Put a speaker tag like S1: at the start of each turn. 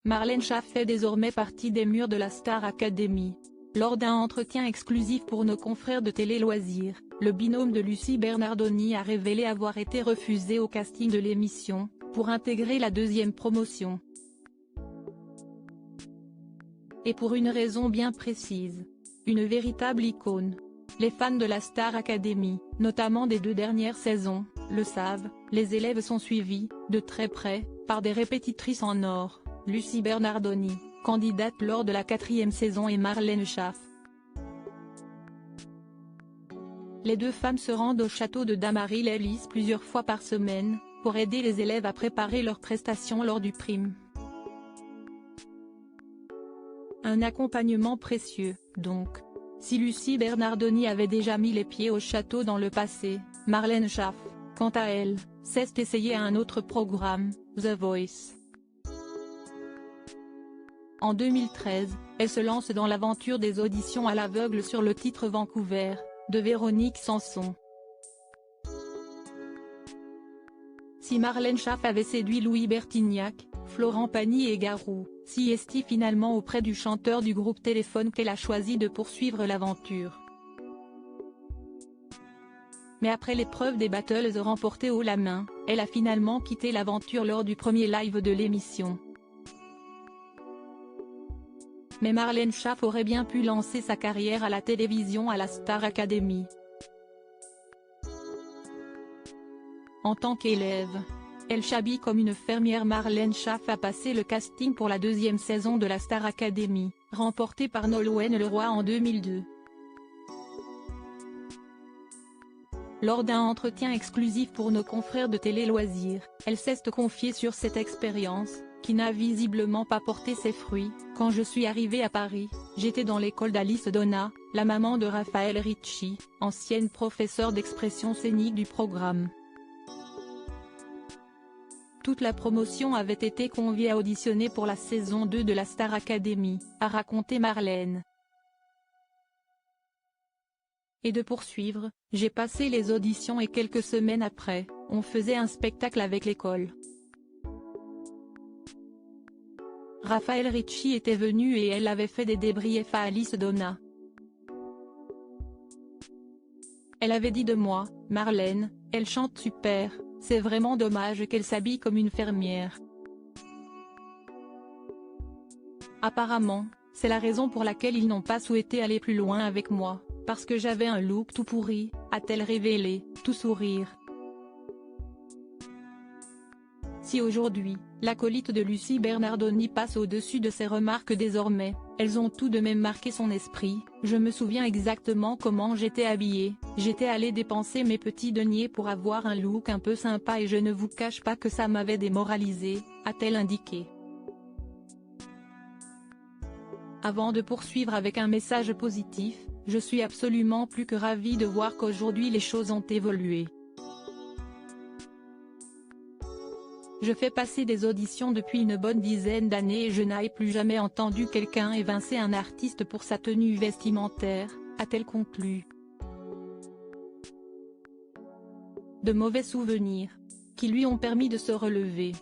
S1: Marlène Schaff fait désormais partie des murs de la Star Academy. Lors d'un entretien exclusif pour nos confrères de Télé Loisirs, le binôme de Lucie Bernardoni a révélé avoir été refusé au casting de l'émission, pour intégrer la deuxième promotion. Et pour une raison bien précise. Une véritable icône. Les fans de la Star Academy, notamment des 2 dernières saisons, le savent, les élèves sont suivis, de très près, par des répétitrices en or, Lucie Bernardoni, candidate lors de la 4e saison et Marlène Schaff. Les 2 femmes se rendent au château de Damary-les-Lys plusieurs fois par semaine, pour aider les élèves à préparer leurs prestations lors du prime. Un accompagnement précieux, donc. Si Lucie Bernardoni avait déjà mis les pieds au château dans le passé, Marlène Schaff, quant à elle, s'est essayée à un autre programme, The Voice. En 2013, elle se lance dans l'aventure des auditions à l'aveugle sur le titre Vancouver, de Véronique Sanson. Si Marlène Schaff avait séduit Louis Bertignac, Florent Pagny et Garou, si est-il finalement auprès du chanteur du groupe Téléphone qu'elle a choisi de poursuivre l'aventure. Mais après l'épreuve des battles remportées haut la main, elle a finalement quitté l'aventure lors du premier live de l'émission. Mais Marlène Schaff aurait bien pu lancer sa carrière à la télévision à la Star Academy. En tant qu'élève, elle s'habille comme une fermière. Marlène Schaff a passé le casting pour la 2e saison de la Star Academy, remportée par Nolwenn Leroy en 2002. Lors d'un entretien exclusif pour nos confrères de Télé Loisirs, elle s'est confiée sur cette expérience, qui n'a visiblement pas porté ses fruits. Quand je suis arrivée à Paris, j'étais dans l'école d'Alice Donna, la maman de Raphaël Ricci, ancienne professeure d'expression scénique du programme. Toute la promotion avait été conviée à auditionner pour la saison 2 de la Star Academy, a raconté Marlène. Et de poursuivre, j'ai passé les auditions et quelques semaines après, on faisait un spectacle avec l'école. Raphaël Ricci était venu et elle avait fait des débriefs à Alice Donna. Elle avait dit de moi, Marlène, elle chante super, c'est vraiment dommage qu'elle s'habille comme une fermière. Apparemment, c'est la raison pour laquelle ils n'ont pas souhaité aller plus loin avec moi, parce que j'avais un look tout pourri, a-t-elle révélé, tout sourire. Si aujourd'hui, l'acolyte de Lucie Bernardoni passe au-dessus de ses remarques désormais, elles ont tout de même marqué son esprit. Je me souviens exactement comment j'étais habillée, j'étais allée dépenser mes petits deniers pour avoir un look un peu sympa et je ne vous cache pas que ça m'avait démoralisée, a-t-elle indiqué. Avant de poursuivre avec un message positif, je suis absolument plus que ravie de voir qu'aujourd'hui les choses ont évolué. Je fais passer des auditions depuis une bonne dizaine d'années et je n'ai plus jamais entendu quelqu'un évincer un artiste pour sa tenue vestimentaire, a-t-elle conclu. De mauvais souvenirs, qui lui ont permis de se relever.